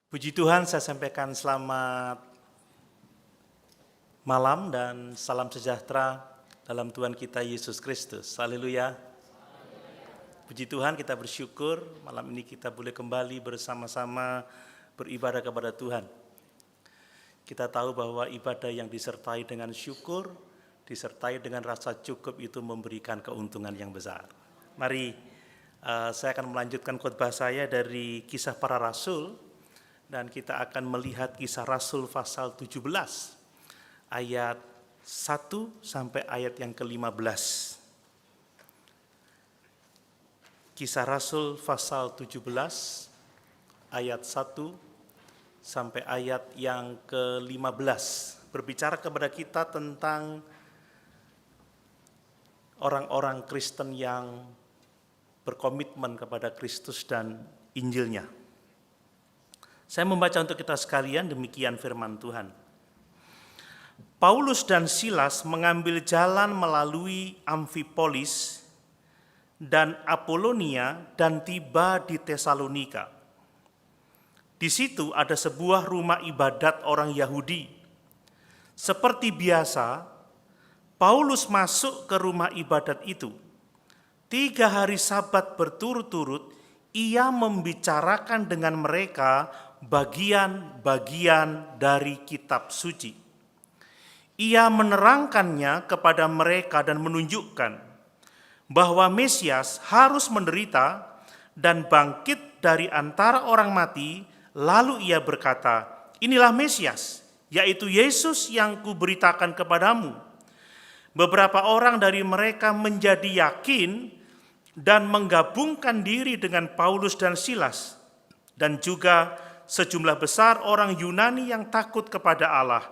Puji Tuhan, saya sampaikan selamat malam dan salam sejahtera dalam Tuhan kita Yesus Kristus. Haleluya. Puji Tuhan, kita bersyukur malam ini kita boleh kembali bersama-sama beribadah kepada Tuhan. Kita tahu bahwa ibadah yang disertai dengan syukur, disertai dengan rasa cukup itu memberikan keuntungan yang besar. Mari saya akan melanjutkan khotbah saya dari Kisah Para Rasul, dan kita akan melihat Kisah Rasul pasal 17 ayat 1 sampai ayat yang ke-15. Kisah Rasul pasal 17 ayat 1 sampai ayat yang ke-15 berbicara kepada kita tentang orang-orang Kristen yang berkomitmen kepada Kristus dan Injilnya. Saya membaca untuk kita sekalian, demikian firman Tuhan. Paulus dan Silas mengambil jalan melalui Amfipolis dan Apolonia dan tiba di Tesalonika. Di situ ada sebuah rumah ibadat orang Yahudi. Seperti biasa, Paulus masuk ke rumah ibadat itu. 3 hari Sabat berturut-turut, ia membicarakan dengan mereka bagian-bagian dari kitab suci. Ia menerangkannya kepada mereka dan menunjukkan bahwa Mesias harus menderita dan bangkit dari antara orang mati. Lalu ia berkata, "Inilah Mesias, yaitu Yesus yang kuberitakan kepadamu." Beberapa orang dari mereka menjadi yakin dan menggabungkan diri dengan Paulus dan Silas, dan juga sejumlah besar orang Yunani yang takut kepada Allah,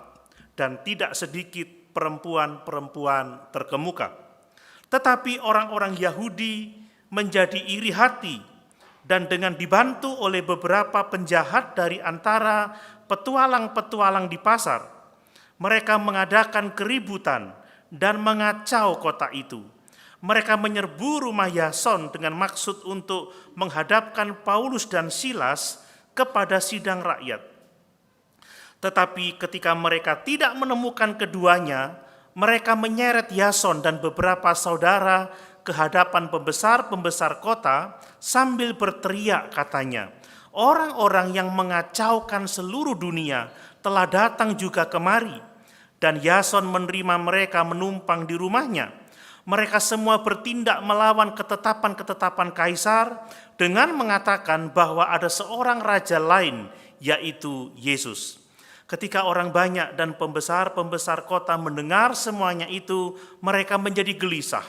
dan tidak sedikit perempuan-perempuan terkemuka. Tetapi orang-orang Yahudi menjadi iri hati, dan dengan dibantu oleh beberapa penjahat dari antara petualang-petualang di pasar, mereka mengadakan keributan dan mengacau kota itu. Mereka menyerbu rumah Yason dengan maksud untuk menghadapkan Paulus dan Silas kepada sidang rakyat. Tetapi ketika mereka tidak menemukan keduanya, mereka menyeret Yason dan beberapa saudara ke hadapan pembesar-pembesar kota sambil berteriak, katanya, "Orang-orang yang mengacaukan seluruh dunia telah datang juga kemari." Dan Yason menerima mereka menumpang di rumahnya. Mereka semua bertindak melawan ketetapan-ketetapan Kaisar dengan mengatakan bahwa ada seorang raja lain, yaitu Yesus. Ketika orang banyak dan pembesar-pembesar kota mendengar semuanya itu, mereka menjadi gelisah.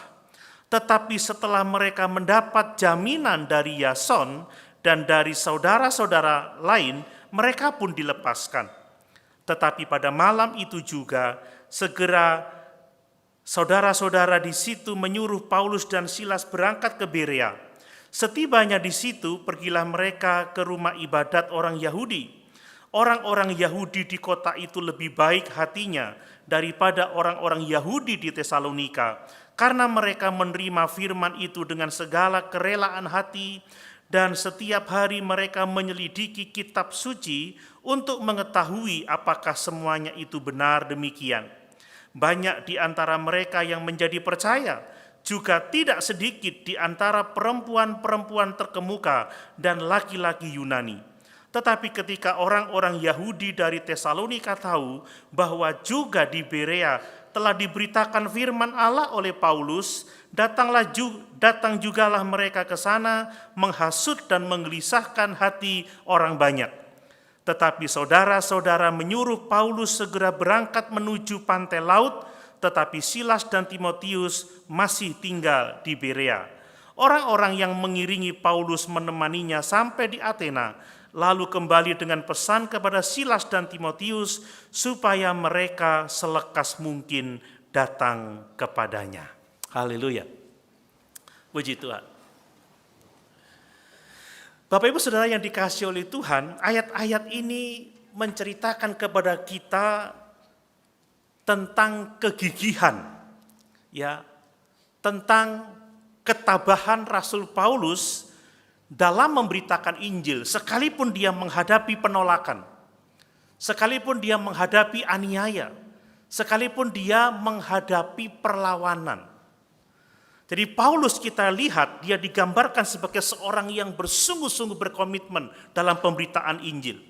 Tetapi setelah mereka mendapat jaminan dari Yason dan dari saudara-saudara lain, mereka pun dilepaskan. Tetapi pada malam itu juga, segera saudara-saudara di situ menyuruh Paulus dan Silas berangkat ke Berea. Setibanya di situ, pergilah mereka ke rumah ibadat orang Yahudi. Orang-orang Yahudi di kota itu lebih baik hatinya daripada orang-orang Yahudi di Tesalonika, karena mereka menerima firman itu dengan segala kerelaan hati, dan setiap hari mereka menyelidiki kitab suci untuk mengetahui apakah semuanya itu benar demikian. Banyak di antara mereka yang menjadi percaya, juga tidak sedikit di antara perempuan-perempuan terkemuka dan laki-laki Yunani. Tetapi ketika orang-orang Yahudi dari Tesalonika tahu bahwa juga di Berea telah diberitakan firman Allah oleh Paulus, datang jugalah mereka ke sana menghasut dan menggelisahkan hati orang banyak. Tetapi saudara-saudara menyuruh Paulus segera berangkat menuju pantai laut, tetapi Silas dan Timotius masih tinggal di Berea. Orang-orang yang mengiringi Paulus menemaninya sampai di Athena, lalu kembali dengan pesan kepada Silas dan Timotius supaya mereka selekas mungkin datang kepadanya. Haleluya. Puji Tuhan. Bapak Ibu Saudara yang dikasihi oleh Tuhan, ayat-ayat ini menceritakan kepada kita tentang kegigihan, ya, tentang ketabahan Rasul Paulus dalam memberitakan Injil, sekalipun dia menghadapi penolakan, sekalipun dia menghadapi aniaya, sekalipun dia menghadapi perlawanan. Jadi Paulus kita lihat, dia digambarkan sebagai seorang yang bersungguh-sungguh berkomitmen dalam pemberitaan Injil.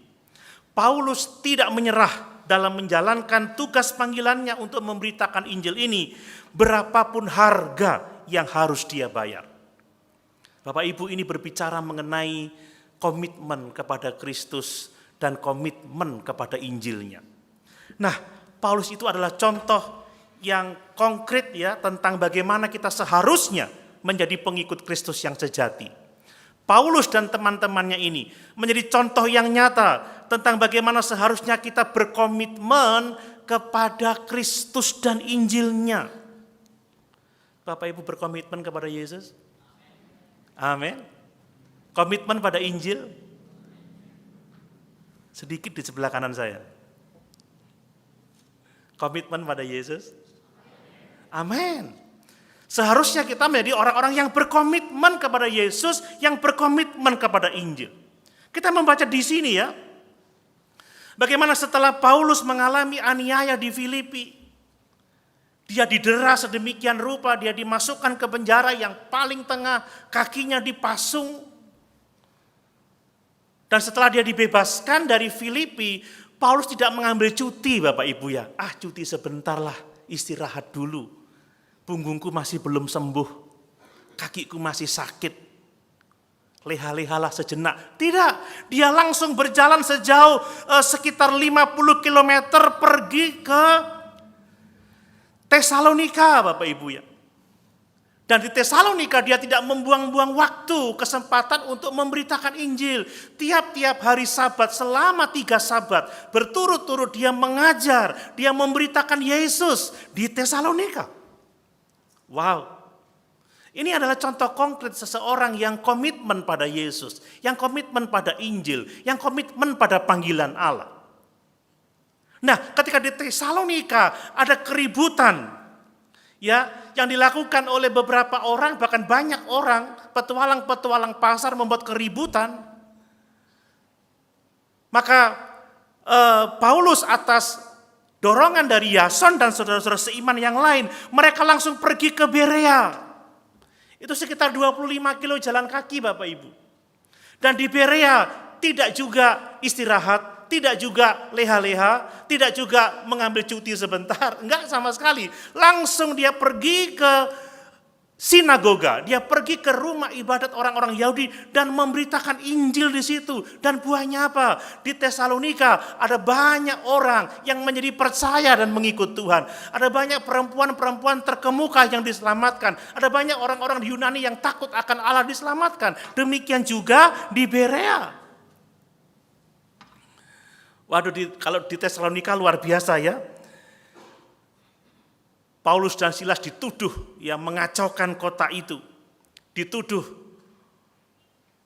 Paulus tidak menyerah dalam menjalankan tugas panggilannya untuk memberitakan Injil ini, berapapun harga yang harus dia bayar. Bapak Ibu, ini berbicara mengenai komitmen kepada Kristus dan komitmen kepada Injilnya. Nah, Paulus itu adalah contoh yang konkret ya tentang bagaimana kita seharusnya menjadi pengikut Kristus yang sejati. Paulus dan teman-temannya ini menjadi contoh yang nyata tentang bagaimana seharusnya kita berkomitmen kepada Kristus dan Injilnya. Bapak Ibu berkomitmen kepada Yesus? Amin. Komitmen pada Injil? Sedikit di sebelah kanan saya. Komitmen pada Yesus? Amin. Seharusnya kita menjadi orang-orang yang berkomitmen kepada Yesus, yang berkomitmen kepada Injil. Kita membaca di sini ya, bagaimana setelah Paulus mengalami aniaya di Filipi, dia didera sedemikian rupa, dia dimasukkan ke penjara yang paling tengah, kakinya dipasung. Dan setelah dia dibebaskan dari Filipi, Paulus tidak mengambil cuti Bapak Ibu ya. Cuti sebentar lah, istirahat dulu. Punggungku masih belum sembuh, kakiku masih sakit, leha-lehalah sejenak. Tidak, dia langsung berjalan sejauh sekitar 50 km pergi ke Tesalonika Bapak Ibu ya. Dan di Tesalonika dia tidak membuang-buang waktu, kesempatan untuk memberitakan Injil. Tiap-tiap hari Sabat, selama 3 Sabat, berturut-turut dia mengajar, dia memberitakan Yesus di Tesalonika. Wow, ini adalah contoh konkret seseorang yang komitmen pada Yesus, yang komitmen pada Injil, yang komitmen pada panggilan Allah. Nah, ketika di Tesalonika ada keributan, ya, yang dilakukan oleh beberapa orang, bahkan banyak orang, petualang-petualang pasar membuat keributan. Maka Paulus atas dorongan dari Yason dan saudara-saudara seiman yang lain, mereka langsung pergi ke Berea. Itu sekitar 25 kilo jalan kaki Bapak Ibu. Dan di Berea tidak juga istirahat, tidak juga leha-leha, tidak juga mengambil cuti sebentar, enggak sama sekali. Langsung dia pergi ke sinagoga, dia pergi ke rumah ibadat orang-orang Yahudi dan memberitakan Injil di situ. Dan buahnya apa? Di Tesalonika ada banyak orang yang menjadi percaya dan mengikut Tuhan. Ada banyak perempuan-perempuan terkemuka yang diselamatkan. Ada banyak orang-orang di Yunani yang takut akan Allah diselamatkan. Demikian juga di Berea. Waduh, kalau di Tesalonika luar biasa ya. Paulus dan Silas dituduh yang mengacaukan kota itu. Dituduh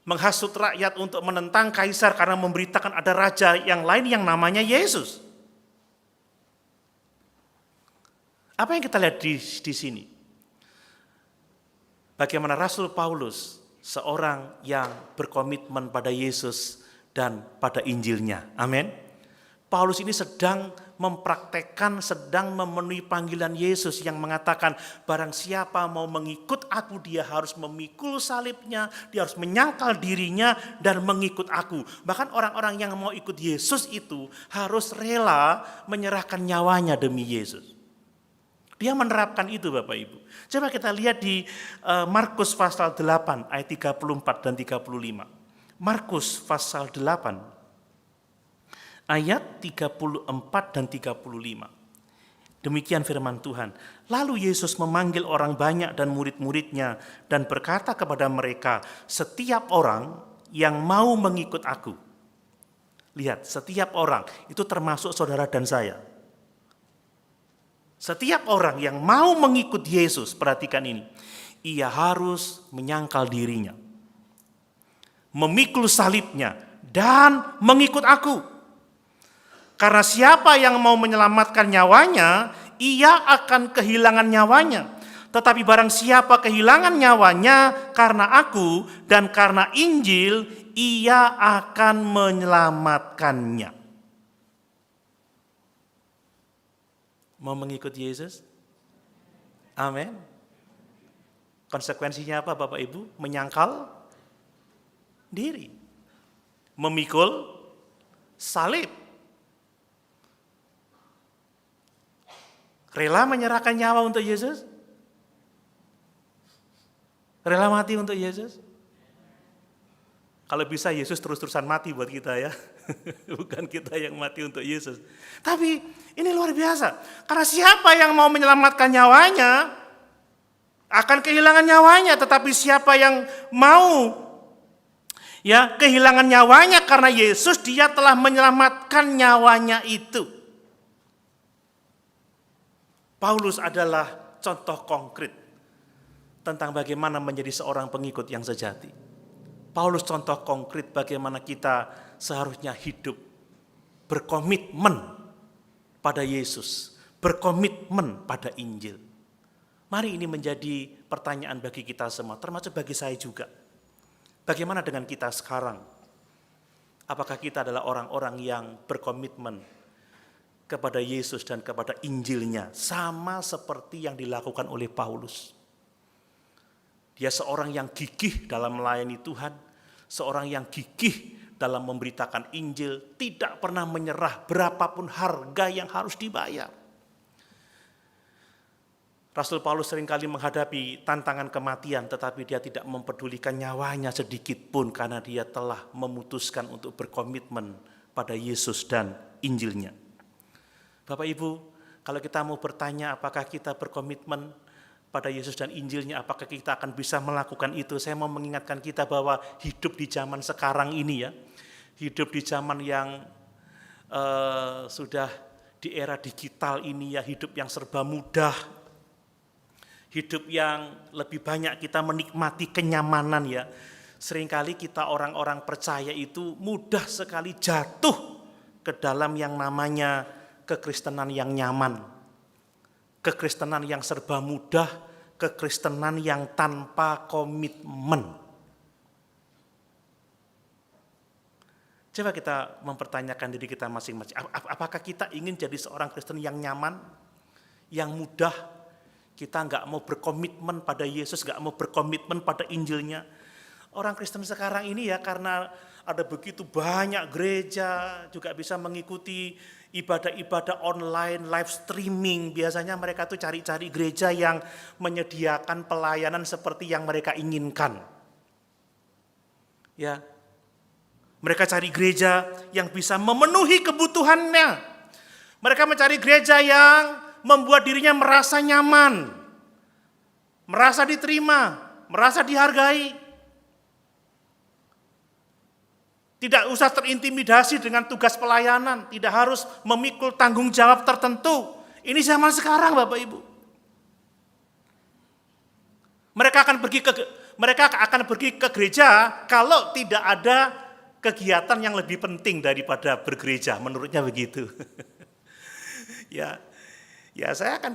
menghasut rakyat untuk menentang kaisar karena memberitakan ada raja yang lain yang namanya Yesus. Apa yang kita lihat di sini? Bagaimana Rasul Paulus, seorang yang berkomitmen pada Yesus dan pada Injilnya. Amin. Paulus ini sedang mempraktekkan, sedang memenuhi panggilan Yesus yang mengatakan barang siapa mau mengikut aku, dia harus memikul salibnya, dia harus menyangkal dirinya dan mengikut aku. Bahkan orang-orang yang mau ikut Yesus itu harus rela menyerahkan nyawanya demi Yesus. Dia menerapkan itu Bapak Ibu. Coba kita lihat di Markus pasal 8 ayat 34 dan 35. Markus pasal 8 ayat 34 dan 35. Demikian firman Tuhan. Lalu Yesus memanggil orang banyak dan murid-muridnya dan berkata kepada mereka, setiap orang yang mau mengikut aku. Lihat, setiap orang, itu termasuk saudara dan saya. Setiap orang yang mau mengikut Yesus, perhatikan ini, ia harus menyangkal dirinya, memikul salibnya, dan mengikut aku. Karena siapa yang mau menyelamatkan nyawanya, ia akan kehilangan nyawanya. Tetapi barang siapa kehilangan nyawanya karena aku dan karena Injil, ia akan menyelamatkannya. Mau mengikut Yesus? Amin. Konsekuensinya apa Bapak Ibu? Menyangkal diri. Memikul salib. Rela menyerahkan nyawa untuk Yesus? Rela mati untuk Yesus? Kalau bisa Yesus terus-terusan mati buat kita ya. Bukan kita yang mati untuk Yesus. Tapi ini luar biasa. Karena siapa yang mau menyelamatkan nyawanya akan kehilangan nyawanya. Tetapi siapa yang mau kehilangan nyawanya karena Yesus, dia telah menyelamatkan nyawanya itu. Paulus adalah contoh konkret tentang bagaimana menjadi seorang pengikut yang sejati. Paulus contoh konkret bagaimana kita seharusnya hidup berkomitmen pada Yesus, berkomitmen pada Injil. Mari ini menjadi pertanyaan bagi kita semua, termasuk bagi saya juga. Bagaimana dengan kita sekarang? Apakah kita adalah orang-orang yang berkomitmen kepada Yesus dan kepada Injilnya, sama seperti yang dilakukan oleh Paulus? Dia seorang yang gigih dalam melayani Tuhan, seorang yang gigih dalam memberitakan Injil, tidak pernah menyerah berapapun harga yang harus dibayar. Rasul Paulus seringkali menghadapi tantangan kematian, tetapi dia tidak mempedulikan nyawanya sedikit pun karena dia telah memutuskan untuk berkomitmen pada Yesus dan Injilnya. Bapak Ibu, kalau kita mau bertanya apakah kita berkomitmen pada Yesus dan Injilnya, apakah kita akan bisa melakukan itu? Saya mau mengingatkan kita bahwa hidup di zaman sekarang ini hidup di zaman yang sudah di era digital ini hidup yang serba mudah, hidup yang lebih banyak kita menikmati kenyamanan Seringkali kita orang-orang percaya itu mudah sekali jatuh ke dalam yang namanya kekristenan yang nyaman, kekristenan yang serba mudah, kekristenan yang tanpa komitmen. Coba kita mempertanyakan diri kita masing-masing. Apakah kita ingin jadi seorang Kristen yang nyaman, yang mudah? Kita nggak mau berkomitmen pada Yesus, nggak mau berkomitmen pada Injilnya. Orang Kristen sekarang ini karena ada begitu banyak gereja, juga bisa mengikuti ibadah-ibadah online, live streaming. Biasanya mereka tuh cari-cari gereja yang menyediakan pelayanan seperti yang mereka inginkan. Mereka cari gereja yang bisa memenuhi kebutuhannya. Mereka mencari gereja yang membuat dirinya merasa nyaman, merasa diterima, merasa dihargai. Tidak usah terintimidasi dengan tugas pelayanan, tidak harus memikul tanggung jawab tertentu. Ini zaman sekarang Bapak Ibu. Mereka akan pergi ke gereja kalau tidak ada kegiatan yang lebih penting daripada bergereja, menurutnya begitu. Saya akan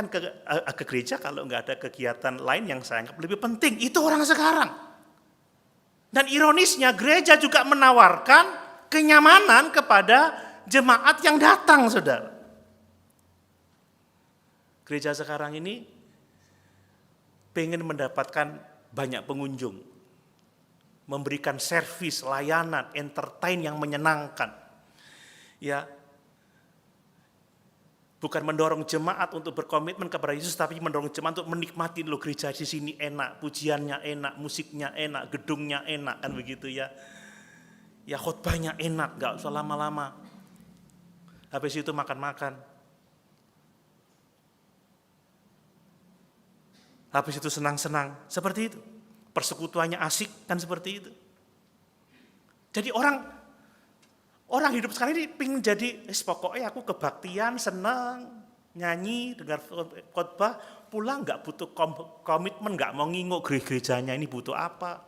ke gereja kalau nggak ada kegiatan lain yang saya anggap lebih penting. Itu orang sekarang. Dan ironisnya gereja juga menawarkan kenyamanan kepada jemaat yang datang, saudara. Gereja sekarang ini pengen mendapatkan banyak pengunjung, memberikan servis, layanan, entertain yang menyenangkan. Bukan mendorong jemaat untuk berkomitmen kepada Yesus, tapi mendorong jemaat untuk menikmati gereja di sini enak, pujiannya enak, musiknya enak, gedungnya enak, kan begitu khotbahnya enak, nggak usah lama-lama. Habis itu makan-makan. Habis itu senang-senang, seperti itu. Persekutuannya asik, kan seperti itu. Jadi orang hidup sekarang ini pengen jadi, pokoknya aku kebaktian, senang, nyanyi, dengar khotbah, pulang nggak butuh komitmen, nggak mau nginguk gerejanya ini butuh apa.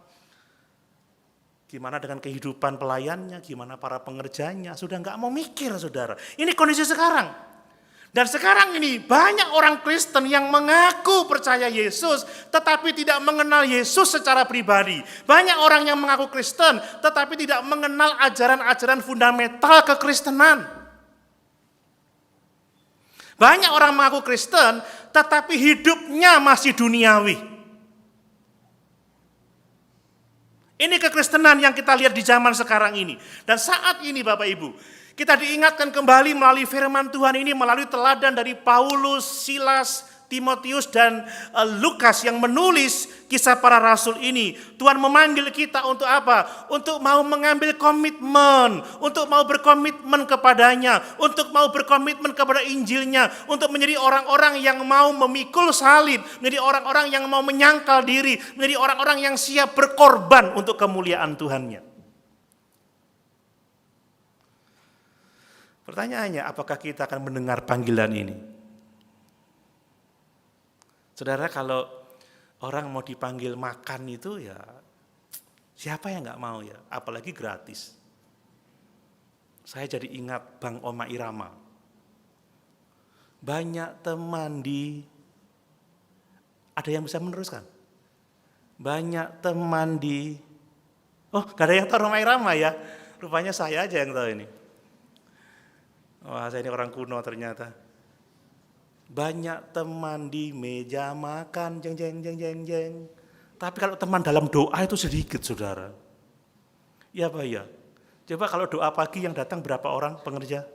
Gimana dengan kehidupan pelayannya, gimana para pengerjanya, sudah nggak mau mikir saudara. Ini kondisi sekarang. Dan sekarang ini banyak orang Kristen yang mengaku percaya Yesus tetapi tidak mengenal Yesus secara pribadi. Banyak orang yang mengaku Kristen tetapi tidak mengenal ajaran-ajaran fundamental kekristenan. Banyak orang mengaku Kristen tetapi hidupnya masih duniawi. Ini kekristenan yang kita lihat di zaman sekarang ini. Dan saat ini Bapak Ibu, kita diingatkan kembali melalui firman Tuhan ini, melalui teladan dari Paulus, Silas, Timotius, dan Lukas yang menulis kisah para rasul ini. Tuhan memanggil kita untuk apa? Untuk mau mengambil komitmen, untuk mau berkomitmen kepadanya, untuk mau berkomitmen kepada Injilnya, untuk menjadi orang-orang yang mau memikul salib, menjadi orang-orang yang mau menyangkal diri, menjadi orang-orang yang siap berkorban untuk kemuliaan Tuhannya. Pertanyaannya, apakah kita akan mendengar panggilan ini? Saudara, kalau orang mau dipanggil makan itu ya siapa yang nggak mau ya, apalagi gratis. Saya jadi ingat Bang Oma Irama. Banyak teman ada yang bisa meneruskan? Banyak teman gak ada yang tahu Oma Irama ya? Rupanya saya aja yang tahu ini. Wah, saya ini orang kuno ternyata. Banyak teman di meja makan, jeng jeng jeng jeng jeng. Tapi kalau teman dalam doa itu sedikit, saudara. Ya Pak ya. Coba kalau doa pagi yang datang berapa orang pengerja?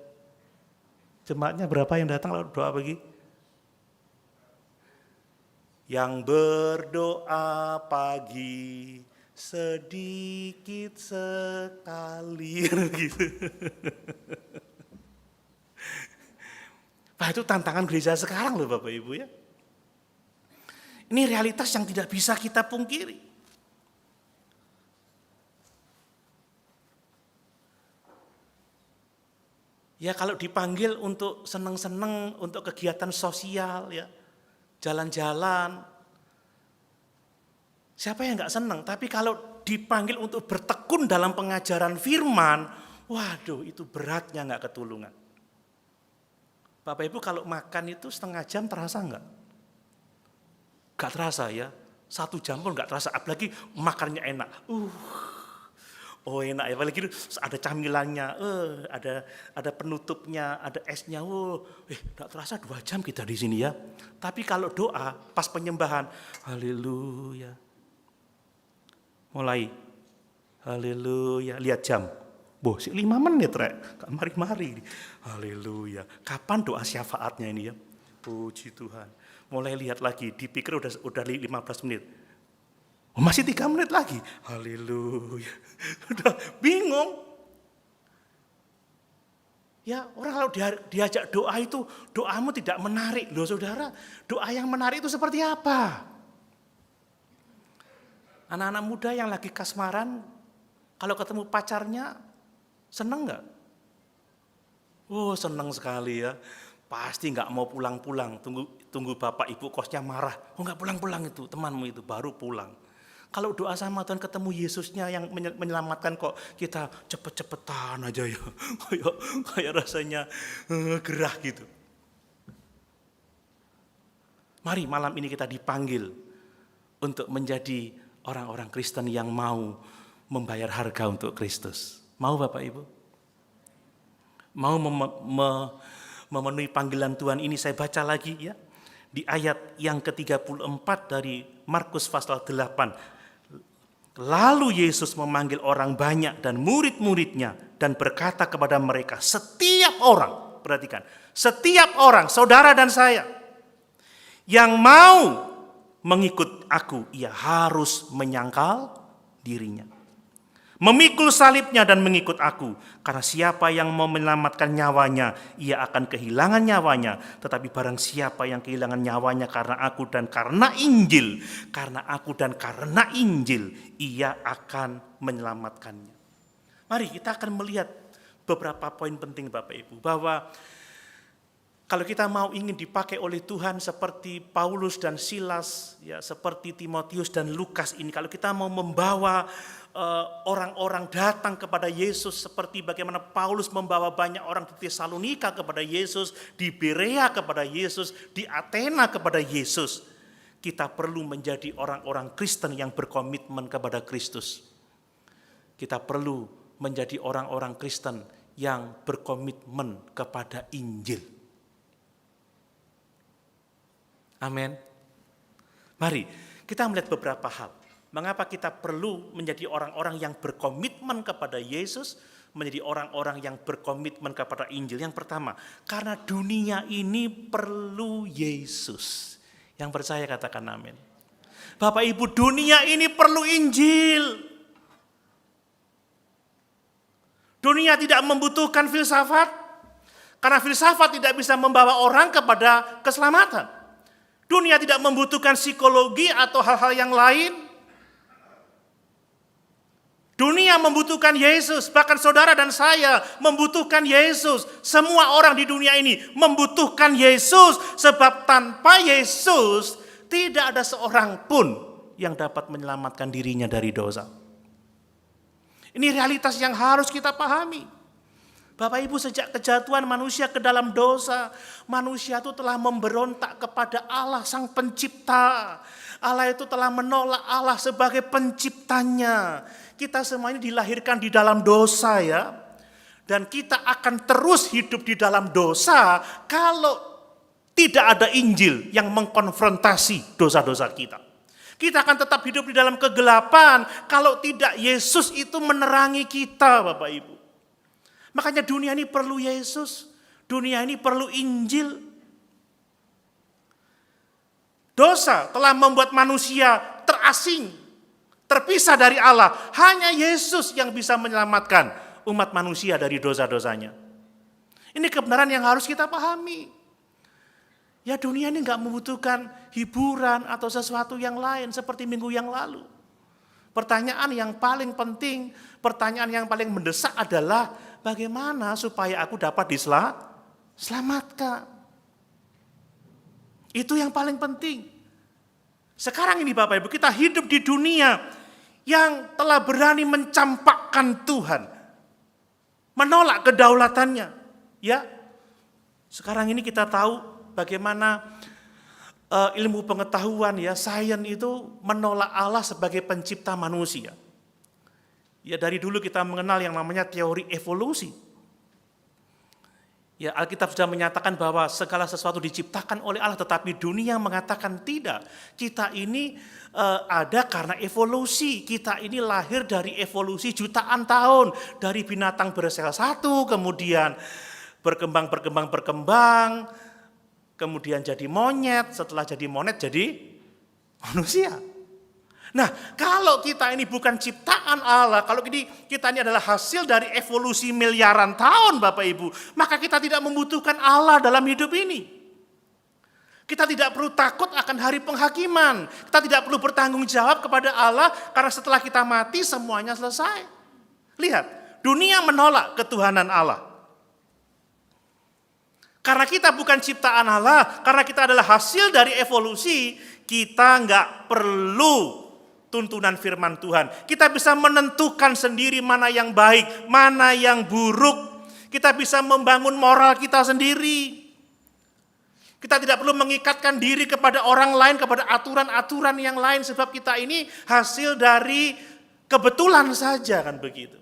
Jemaatnya berapa yang datang kalau doa pagi? Yang berdoa pagi sedikit sekali gitu. Nah, itu tantangan gereja sekarang loh Bapak Ibu ya. Ini realitas yang tidak bisa kita pungkiri. Ya kalau dipanggil untuk seneng-seneng, untuk kegiatan sosial ya, jalan-jalan, siapa yang nggak seneng? Tapi kalau dipanggil untuk bertekun dalam pengajaran firman, waduh itu beratnya nggak ketulungan. Bapak Ibu kalau makan itu setengah jam terasa enggak? Enggak terasa ya, 1 jam pun enggak terasa, apalagi makannya enak. Oh enak ya, apalagi ada camilannya, ada penutupnya, ada esnya. Enggak terasa 2 jam kita di sini ya. Tapi kalau doa pas penyembahan, haleluya. Mulai, haleluya, lihat jam. 5 menit rek, gak mari-mari. Haleluya. Kapan doa syafaatnya ini ya? Puji Tuhan. Mulai lihat lagi, dipikir udah 15 menit. Masih 3 menit lagi. Haleluya. Udah bingung. Ya orang kalau diajak doa itu, doamu tidak menarik loh saudara. Doa yang menarik itu seperti apa? Anak-anak muda yang lagi kasmaran, kalau ketemu pacarnya, seneng nggak? Seneng sekali ya. Pasti nggak mau pulang-pulang. Tunggu bapak ibu kosnya marah. Nggak pulang-pulang itu temanmu itu baru pulang. Kalau doa sama Tuhan ketemu Yesusnya yang menyelamatkan kok kita cepet-cepetan aja ya. Kayak rasanya gerah gitu. Mari malam ini kita dipanggil untuk menjadi orang-orang Kristen yang mau membayar harga untuk Kristus. Mau Bapak Ibu? Mau memenuhi panggilan Tuhan ini, saya baca lagi ya. Di ayat yang ke-34 dari Markus pasal 8. Lalu Yesus memanggil orang banyak dan murid-muridnya dan berkata kepada mereka, setiap orang, perhatikan, setiap orang, saudara dan saya, yang mau mengikut aku, ia harus menyangkal dirinya. Memikul salibnya dan mengikut aku. Karena siapa yang mau menyelamatkan nyawanya, ia akan kehilangan nyawanya. Tetapi barang siapa yang kehilangan nyawanya karena aku dan karena Injil, ia akan menyelamatkannya. Mari kita akan melihat beberapa poin penting Bapak Ibu. Bahwa Kalau kita mau ingin dipakai oleh Tuhan seperti Paulus dan Silas, ya seperti Timotius dan Lukas ini, kalau kita mau membawa orang-orang datang kepada Yesus seperti bagaimana Paulus membawa banyak orang di Tesalonika kepada Yesus, di Berea kepada Yesus, di Athena kepada Yesus, kita perlu menjadi orang-orang Kristen yang berkomitmen kepada Kristus. Kita perlu menjadi orang-orang Kristen yang berkomitmen kepada Injil. Amin. Mari kita melihat beberapa hal. Mengapa kita perlu menjadi orang-orang yang berkomitmen kepada Yesus, menjadi orang-orang yang berkomitmen kepada Injil. Yang pertama, karena dunia ini perlu Yesus. Yang percaya katakan amin. Bapak Ibu, dunia ini perlu Injil. Dunia tidak membutuhkan filsafat, karena filsafat tidak bisa membawa orang kepada keselamatan. Dunia tidak membutuhkan psikologi atau hal-hal yang lain. Dunia membutuhkan Yesus, bahkan saudara dan saya membutuhkan Yesus. Semua orang di dunia ini membutuhkan Yesus, sebab tanpa Yesus tidak ada seorang pun yang dapat menyelamatkan dirinya dari dosa. Ini realitas yang harus kita pahami. Bapak Ibu, sejak kejatuhan manusia ke dalam dosa, manusia itu telah memberontak kepada Allah Sang Pencipta. Allah itu telah menolak Allah sebagai penciptanya. Kita semuanya dilahirkan di dalam dosa ya. Dan kita akan terus hidup di dalam dosa kalau tidak ada Injil yang mengkonfrontasi dosa-dosa kita. Kita akan tetap hidup di dalam kegelapan kalau tidak Yesus itu menerangi kita, Bapak Ibu. Makanya dunia ini perlu Yesus, dunia ini perlu Injil. Dosa telah membuat manusia terasing, terpisah dari Allah. Hanya Yesus yang bisa menyelamatkan umat manusia dari dosa-dosanya. Ini kebenaran yang harus kita pahami. Ya, dunia ini enggak membutuhkan hiburan atau sesuatu yang lain seperti minggu yang lalu. Pertanyaan yang paling penting, pertanyaan yang paling mendesak adalah bagaimana supaya aku dapat diselamatkan. Itu yang paling penting. Sekarang ini Bapak Ibu, kita hidup di dunia yang telah berani mencampakkan Tuhan. Menolak kedaulatannya. Ya. Sekarang ini kita tahu bagaimana ilmu pengetahuan ya, sains itu menolak Allah sebagai pencipta manusia. Ya, dari dulu kita mengenal yang namanya teori evolusi. Ya, Alkitab sudah menyatakan bahwa segala sesuatu diciptakan oleh Allah, tetapi dunia mengatakan tidak. Kita ini ada karena evolusi. Kita ini lahir dari evolusi jutaan tahun. Dari binatang bersel satu, kemudian berkembang, kemudian jadi monyet, setelah jadi monyet jadi manusia. Nah, kalau kita ini bukan ciptaan Allah, kalau kita ini adalah hasil dari evolusi miliaran tahun Bapak Ibu, maka kita tidak membutuhkan Allah dalam hidup ini. Kita tidak perlu takut akan hari penghakiman. Kita tidak perlu bertanggung jawab kepada Allah, karena setelah kita mati semuanya selesai. Lihat, dunia menolak ketuhanan Allah. Karena kita bukan ciptaan Allah, karena kita adalah hasil dari evolusi, kita nggak perlu tuntunan firman Tuhan. Kita bisa menentukan sendiri mana yang baik, mana yang buruk. Kita bisa membangun moral kita sendiri. Kita tidak perlu mengikatkan diri kepada orang lain, kepada aturan-aturan yang lain, sebab kita ini hasil dari kebetulan saja, kan begitu.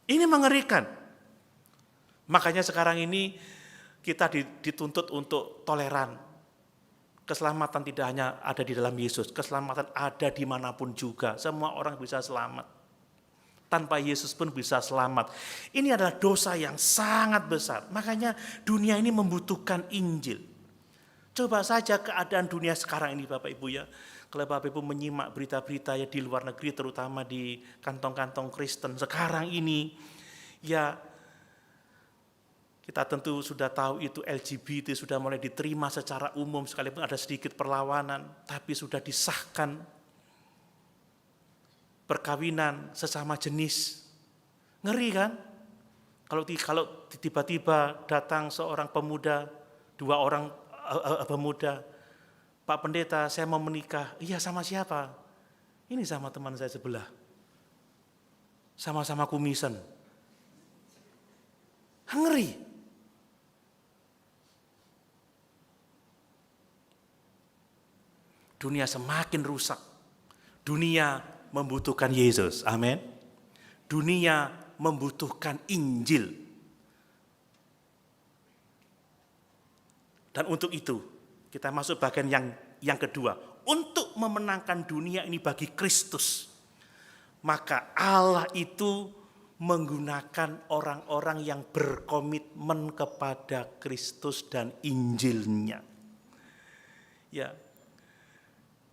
Ini mengerikan. Makanya sekarang ini kita dituntut untuk toleran. Keselamatan tidak hanya ada di dalam Yesus, keselamatan ada dimanapun juga. Semua orang bisa selamat. Tanpa Yesus pun bisa selamat. Ini adalah dosa yang sangat besar. Makanya dunia ini membutuhkan Injil. Coba saja keadaan dunia sekarang ini Bapak Ibu ya. Kalau Bapak Ibu menyimak berita-berita ya di luar negeri, terutama di kantong-kantong Kristen sekarang ini, ya kita tentu sudah tahu itu LGBT sudah mulai diterima secara umum, sekalipun ada sedikit perlawanan, tapi sudah disahkan perkawinan sesama jenis. Ngeri kan? Kalau tiba-tiba datang seorang pemuda, dua orang pemuda, Pak Pendeta, saya mau menikah. Iya, sama siapa? Ini sama teman saya sebelah. Sama-sama kumisan. Ngeri. Dunia semakin rusak. Dunia membutuhkan Yesus. Amin. Dunia membutuhkan Injil. Dan untuk itu, kita masuk bagian yang kedua. Untuk memenangkan dunia ini bagi Kristus, maka Allah itu menggunakan orang-orang yang berkomitmen kepada Kristus dan Injilnya. Ya,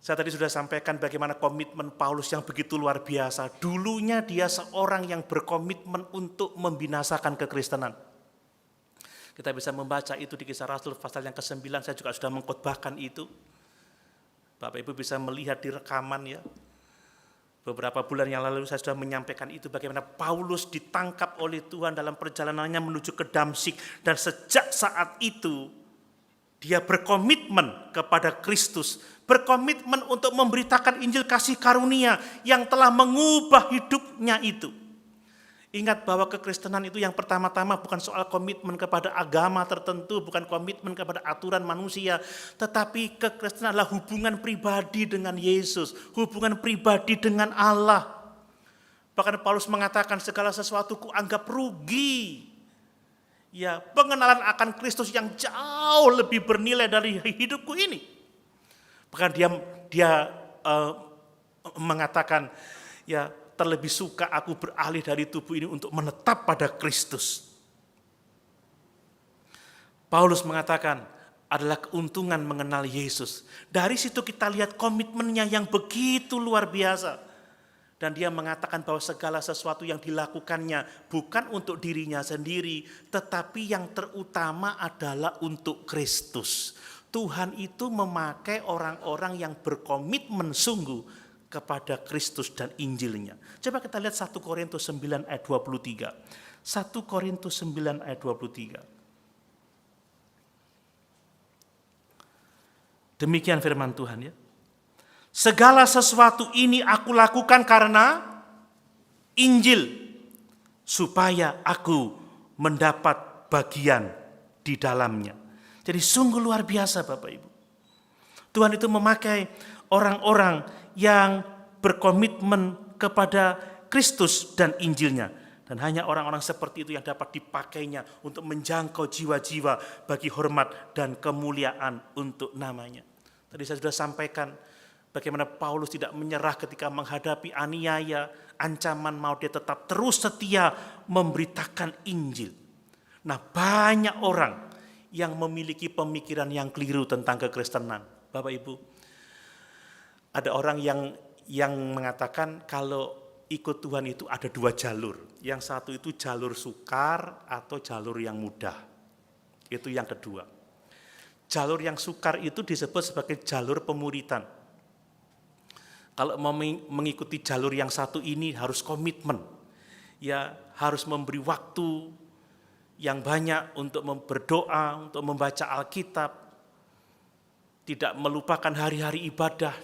saya tadi sudah sampaikan bagaimana komitmen Paulus yang begitu luar biasa. Dulunya dia seorang yang berkomitmen untuk membinasakan kekristenan. Kita bisa membaca itu di Kisah Rasul pasal yang ke-9, saya juga sudah mengkhotbahkan itu. Bapak Ibu bisa melihat di rekaman ya. Beberapa bulan yang lalu saya sudah menyampaikan itu bagaimana Paulus ditangkap oleh Tuhan dalam perjalanannya menuju ke Damsyik. Dan sejak saat itu dia berkomitmen kepada Kristus. Berkomitmen untuk memberitakan Injil kasih karunia yang telah mengubah hidupnya itu. Ingat bahwa kekristenan itu yang pertama-tama bukan soal komitmen kepada agama tertentu, bukan komitmen kepada aturan manusia, tetapi kekristenan adalah hubungan pribadi dengan Yesus, hubungan pribadi dengan Allah. Bahkan Paulus mengatakan segala sesuatu kuanggap rugi. Ya, pengenalan akan Kristus yang jauh lebih bernilai dari hidupku ini. Bahkan dia mengatakan, ya, terlebih suka aku beralih dari tubuh ini untuk menetap pada Kristus. Paulus mengatakan adalah keuntungan mengenal Yesus. Dari situ kita lihat komitmennya yang begitu luar biasa. Dan dia mengatakan bahwa segala sesuatu yang dilakukannya bukan untuk dirinya sendiri, tetapi yang terutama adalah untuk Kristus. Tuhan itu memakai orang-orang yang berkomitmen sungguh kepada Kristus dan Injilnya. Coba kita lihat 1 Korintus 9 ayat 23. 1 Korintus 9 ayat 23. Demikian firman Tuhan ya. Segala sesuatu ini aku lakukan karena Injil, supaya aku mendapat bagian di dalamnya. Jadi sungguh luar biasa Bapak Ibu. Tuhan itu memakai orang-orang yang berkomitmen kepada Kristus dan Injilnya. Dan hanya orang-orang seperti itu yang dapat dipakainya untuk menjangkau jiwa-jiwa bagi hormat dan kemuliaan untuk namanya. Tadi saya sudah sampaikan bagaimana Paulus tidak menyerah ketika menghadapi aniaya, ancaman maut, dia tetap terus setia memberitakan Injil. Nah, banyak orang yang memiliki pemikiran yang keliru tentang kekristenan. Bapak Ibu, ada orang yang mengatakan kalau ikut Tuhan itu ada dua jalur. Yang satu itu jalur sukar atau jalur yang mudah. Itu yang kedua. Jalur yang sukar itu disebut sebagai jalur pemuritan. Kalau mau mengikuti jalur yang satu ini harus komitmen. Ya, harus memberi waktu yang banyak untuk berdoa, untuk membaca Alkitab. Tidak melupakan hari-hari ibadah.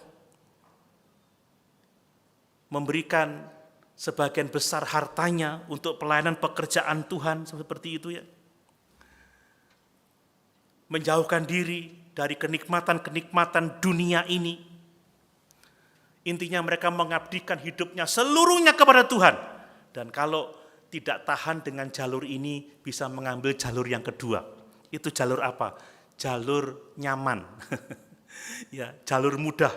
Memberikan sebagian besar hartanya untuk pelayanan pekerjaan Tuhan seperti itu ya. Menjauhkan diri dari kenikmatan-kenikmatan dunia ini. Intinya mereka mengabdikan hidupnya seluruhnya kepada Tuhan. Dan kalau tidak tahan dengan jalur ini bisa mengambil jalur yang kedua. Itu jalur apa? Jalur nyaman. Ya, jalur mudah.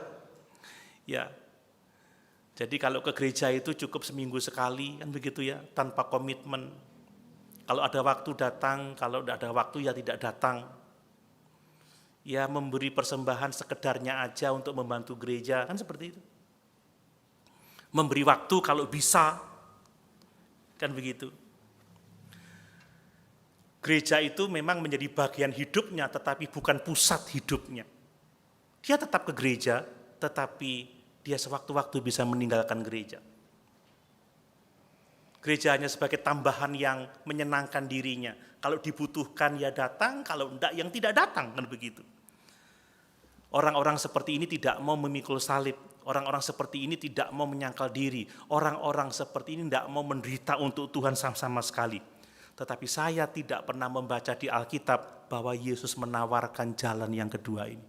Ya. Jadi kalau ke gereja itu cukup seminggu sekali, kan begitu ya, tanpa komitmen. Kalau ada waktu datang, kalau tidak ada waktu ya tidak datang. Ya memberi persembahan sekedarnya aja untuk membantu gereja, kan seperti itu. Memberi waktu kalau bisa, kan begitu. Gereja itu memang menjadi bagian hidupnya, tetapi bukan pusat hidupnya. Dia tetap ke gereja, tetapi dia sewaktu-waktu bisa meninggalkan gereja. Gereja hanya sebagai tambahan yang menyenangkan dirinya. Kalau dibutuhkan ya datang, kalau enggak yang tidak datang, kan begitu. Orang-orang seperti ini tidak mau memikul salib. Orang-orang seperti ini tidak mau menyangkal diri. Orang-orang seperti ini tidak mau menderita untuk Tuhan sama sekali. Tetapi saya tidak pernah membaca di Alkitab bahwa Yesus menawarkan jalan yang kedua ini.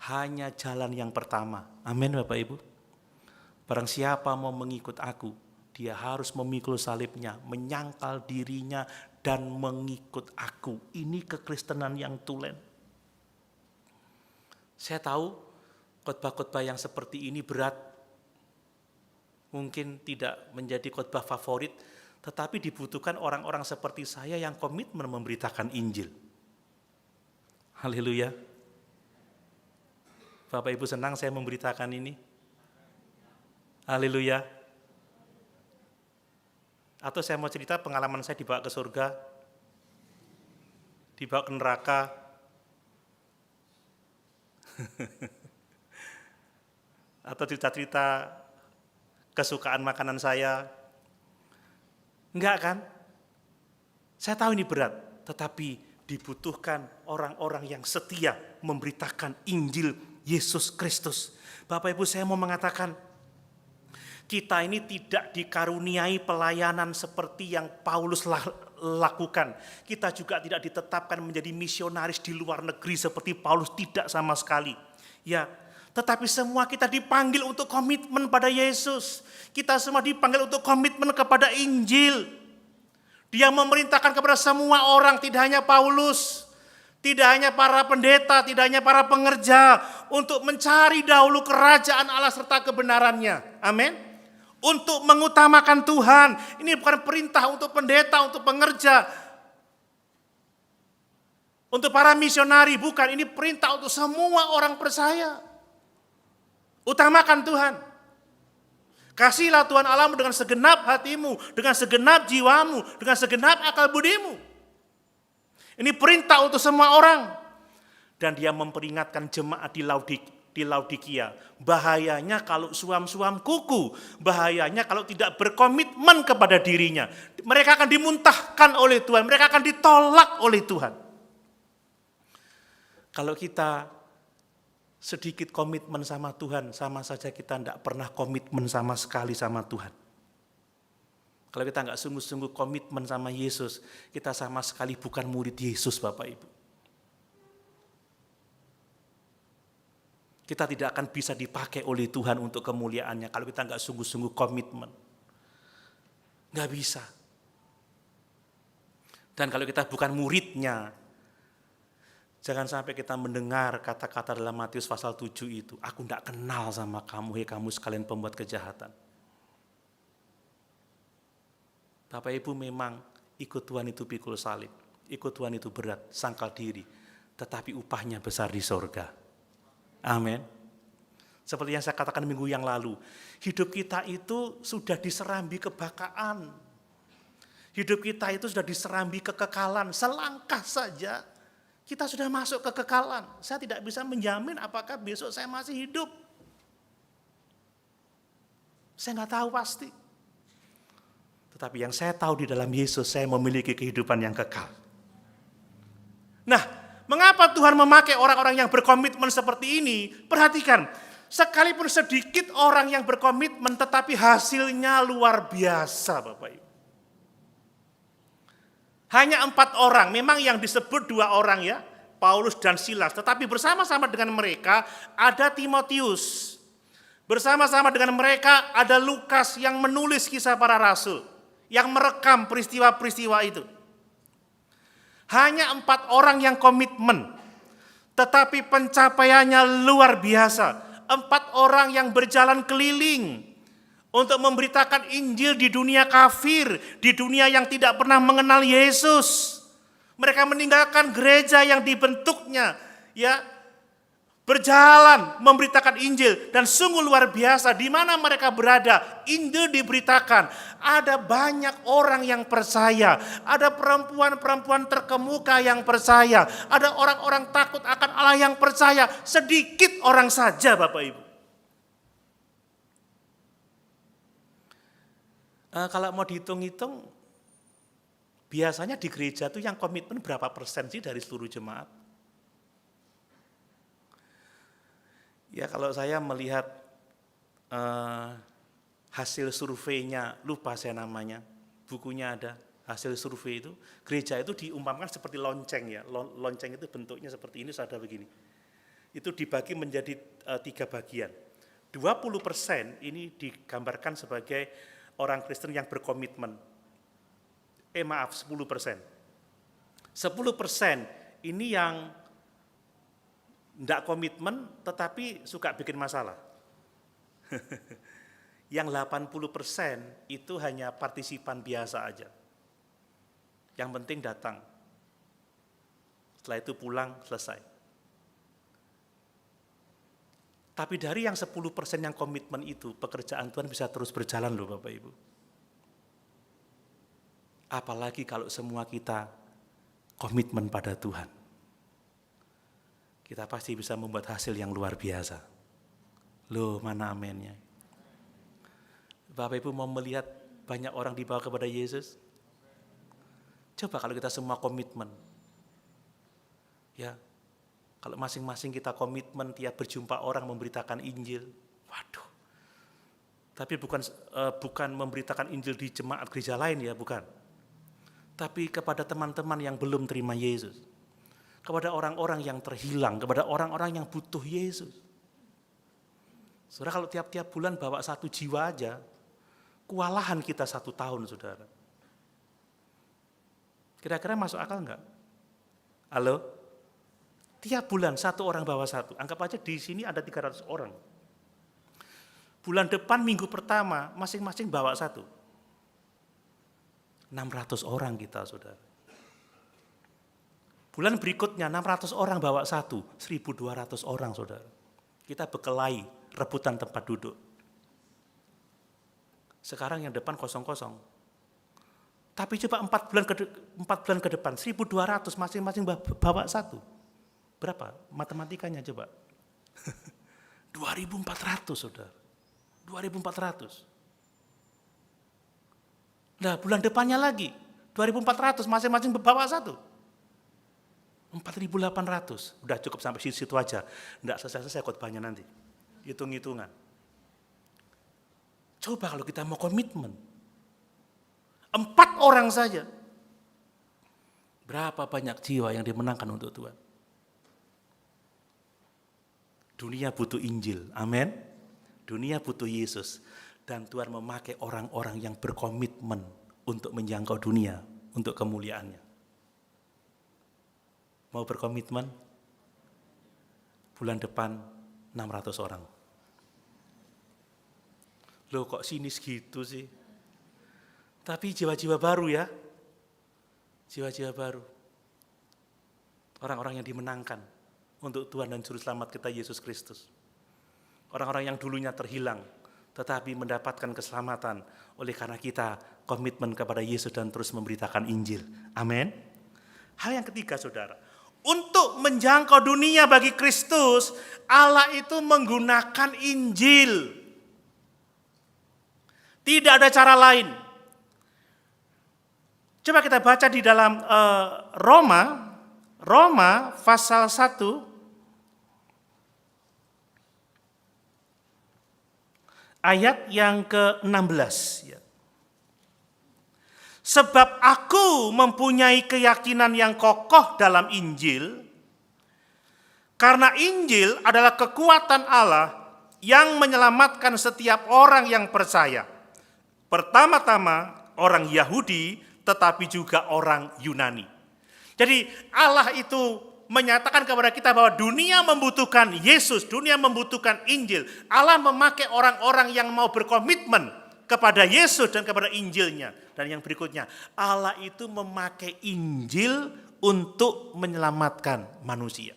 Hanya jalan yang pertama. Amin Bapak Ibu. Barang siapa mau mengikut aku, dia harus memikul salibnya, menyangkal dirinya, dan mengikut aku. Ini kekristenan yang tulen. Saya tahu khotbah-khotbah yang seperti ini berat, mungkin tidak menjadi khotbah favorit, tetapi dibutuhkan orang-orang seperti saya yang komitmen memberitakan Injil. Haleluya. Bapak Ibu senang saya memberitakan ini? Haleluya. Atau saya mau cerita pengalaman saya dibawa ke surga, dibawa ke neraka. Atau cerita-cerita kesukaan makanan saya. Enggak kan? Saya tahu ini berat, tetapi dibutuhkan orang-orang yang setia memberitakan Injil Yesus Kristus. Bapak Ibu, saya mau mengatakan, kita ini tidak dikaruniai pelayanan seperti yang Paulus lakukan. Kita juga tidak ditetapkan menjadi misionaris di luar negeri seperti Paulus, tidak sama sekali. Ya, tetapi semua kita dipanggil untuk komitmen pada Yesus. Kita semua dipanggil untuk komitmen kepada Injil. Dia memerintahkan kepada semua orang, tidak hanya Paulus, tidak hanya para pendeta, tidak hanya para pengerja, untuk mencari dahulu kerajaan Allah serta kebenarannya. Amin. Untuk mengutamakan Tuhan. Ini bukan perintah untuk pendeta, untuk pengerja, untuk para misionari, bukan. Ini perintah untuk semua orang percaya. Utamakan Tuhan. Kasihlah Tuhan Allahmu dengan segenap hatimu, dengan segenap jiwamu, dengan segenap akal budimu. Ini perintah untuk semua orang. Dan dia memperingatkan jemaat di Laodikia. Bahayanya kalau suam-suam kuku. Bahayanya kalau tidak berkomitmen kepada dirinya. Mereka akan dimuntahkan oleh Tuhan. Mereka akan ditolak oleh Tuhan. Kalau kita sedikit komitmen sama Tuhan, sama saja kita tidak pernah komitmen sama sekali sama Tuhan. Kalau kita nggak sungguh-sungguh komitmen sama Yesus, kita sama sekali bukan murid Yesus, Bapak Ibu. Kita tidak akan bisa dipakai oleh Tuhan untuk kemuliaannya kalau kita nggak sungguh-sungguh komitmen. Nggak bisa. Dan kalau kita bukan muridnya, jangan sampai kita mendengar kata-kata dalam Matius pasal 7 itu, aku tidak kenal sama kamu, hei kamu sekalian pembuat kejahatan. Bapak Ibu, memang ikut Tuhan itu pikul salib, ikut Tuhan itu berat, sangkal diri, tetapi upahnya besar di sorga. Amin. Seperti yang saya katakan minggu yang lalu, hidup kita itu sudah diserambi kebakaan. Hidup kita itu sudah diserambi kekekalan, selangkah saja kita sudah masuk ke kekekalan. Saya tidak bisa menjamin apakah besok saya masih hidup. Saya nggak tahu pasti. Tetapi yang saya tahu di dalam Yesus, saya memiliki kehidupan yang kekal. Nah, mengapa Tuhan memakai orang-orang yang berkomitmen seperti ini? Perhatikan, sekalipun sedikit orang yang berkomitmen, tetapi hasilnya luar biasa, Bapak Ibu. Hanya 4 orang, memang yang disebut 2 orang ya, Paulus dan Silas. Tetapi bersama-sama dengan mereka ada Timotius. Bersama-sama dengan mereka ada Lukas yang menulis kisah para rasul, yang merekam peristiwa-peristiwa itu. Hanya 4 orang yang komitmen, tetapi pencapaiannya luar biasa. 4 orang yang berjalan keliling untuk memberitakan Injil di dunia kafir, di dunia yang tidak pernah mengenal Yesus. Mereka meninggalkan gereja yang dibentuknya, ya, berjalan memberitakan Injil, dan sungguh luar biasa di mana mereka berada, Injil diberitakan. Ada banyak orang yang percaya, ada perempuan-perempuan terkemuka yang percaya, ada orang-orang takut akan Allah yang percaya, sedikit orang saja, Bapak Ibu. Kalau mau dihitung-hitung, biasanya di gereja tuh yang komitmen berapa persen sih dari seluruh jemaat? Ya kalau saya melihat hasil surveinya, lupa saya namanya, bukunya ada, hasil survei itu, gereja itu diumpamakan seperti lonceng ya, lonceng itu bentuknya seperti ini, ada begini. Itu dibagi menjadi 3 bagian. 20% ini digambarkan sebagai orang Kristen yang berkomitmen. 10%. 10% ini yang tidak komitmen tetapi suka bikin masalah. Yang 80% itu hanya partisipan biasa aja. Yang penting datang. Setelah itu pulang, selesai. Tapi dari yang 10% yang komitmen itu, pekerjaan Tuhan bisa terus berjalan loh Bapak Ibu. Apalagi kalau semua kita komitmen pada Tuhan. Kita pasti bisa membuat hasil yang luar biasa. Loh, mana amennya? Bapak Ibu mau melihat banyak orang dibawa kepada Yesus? Coba kalau kita semua komitmen. Ya, kalau masing-masing kita komitmen tiap berjumpa orang memberitakan Injil. Waduh. Tapi bukan memberitakan Injil di jemaat gereja lain ya, bukan. Tapi kepada teman-teman yang belum terima Yesus. Kepada orang-orang yang terhilang, kepada orang-orang yang butuh Yesus. Saudara, kalau tiap-tiap bulan bawa 1 jiwa aja, kewalahan kita 1 tahun, saudara. Kira-kira masuk akal enggak? Halo? Tiap bulan 1 orang bawa 1. Anggap aja di sini ada 300 orang. Bulan depan minggu pertama masing-masing bawa 1. 600 orang kita, saudara. Bulan berikutnya 600 orang bawa 1, 1.200 orang, saudara. Kita berkelahi, rebutan tempat duduk. Sekarang yang depan kosong-kosong. Tapi coba 4 bulan ke depan, 1.200 masing-masing bawa 1. Berapa matematikanya coba? 2.400, saudara. 2.400. Nah, bulan depannya lagi, 2.400 masing-masing bawa 1. 4.800. Udah cukup sampai situ aja. Enggak selesai khotbahnya nanti. Hitung-hitungan. Coba kalau kita mau komitmen. 4 orang saja. Berapa banyak jiwa yang dimenangkan untuk Tuhan? Dunia butuh Injil. Amin. Dunia butuh Yesus. Dan Tuhan memakai orang-orang yang berkomitmen untuk menjangkau dunia, untuk kemuliaannya. Mau berkomitmen? Bulan depan 600 orang. Loh kok sinis gitu sih? Tapi jiwa-jiwa baru ya. Jiwa-jiwa baru. Orang-orang yang dimenangkan untuk Tuhan dan Juru Selamat kita Yesus Kristus. Orang-orang yang dulunya terhilang, tetapi mendapatkan keselamatan oleh karena kita komitmen kepada Yesus dan terus memberitakan Injil. Amin. Hal yang ketiga, saudara. Untuk menjangkau dunia bagi Kristus, Allah itu menggunakan Injil. Tidak ada cara lain. Coba kita baca di dalam Roma pasal 1 ayat yang ke-16. Sebab aku mempunyai keyakinan yang kokoh dalam Injil, karena Injil adalah kekuatan Allah yang menyelamatkan setiap orang yang percaya. Pertama-tama orang Yahudi, tetapi juga orang Yunani. Jadi Allah itu menyatakan kepada kita bahwa dunia membutuhkan Yesus, dunia membutuhkan Injil. Allah memakai orang-orang yang mau berkomitmen kepada Yesus dan kepada Injilnya. Dan yang berikutnya, Allah itu memakai Injil untuk menyelamatkan manusia.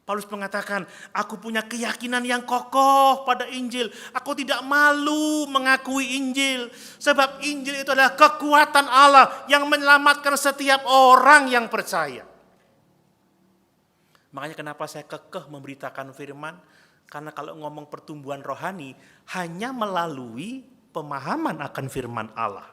Paulus mengatakan, aku punya keyakinan yang kokoh pada Injil. Aku tidak malu mengakui Injil. Sebab Injil itu adalah kekuatan Allah yang menyelamatkan setiap orang yang percaya. Makanya kenapa saya kekeh memberitakan firman, karena kalau ngomong pertumbuhan rohani, hanya melalui pemahaman akan firman Allah.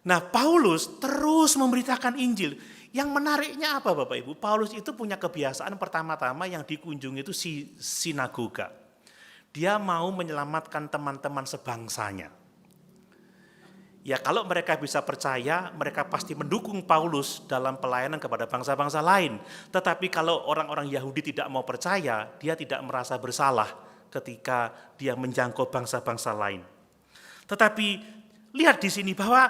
Nah, Paulus terus memberitakan Injil. Yang menariknya apa Bapak Ibu? Paulus itu punya kebiasaan pertama-tama yang dikunjungi itu sinagoga. Dia mau menyelamatkan teman-teman sebangsanya. Ya kalau mereka bisa percaya, mereka pasti mendukung Paulus dalam pelayanan kepada bangsa-bangsa lain. Tetapi kalau orang-orang Yahudi tidak mau percaya, dia tidak merasa bersalah ketika dia menjangkau bangsa-bangsa lain. Tetapi lihat di sini bahwa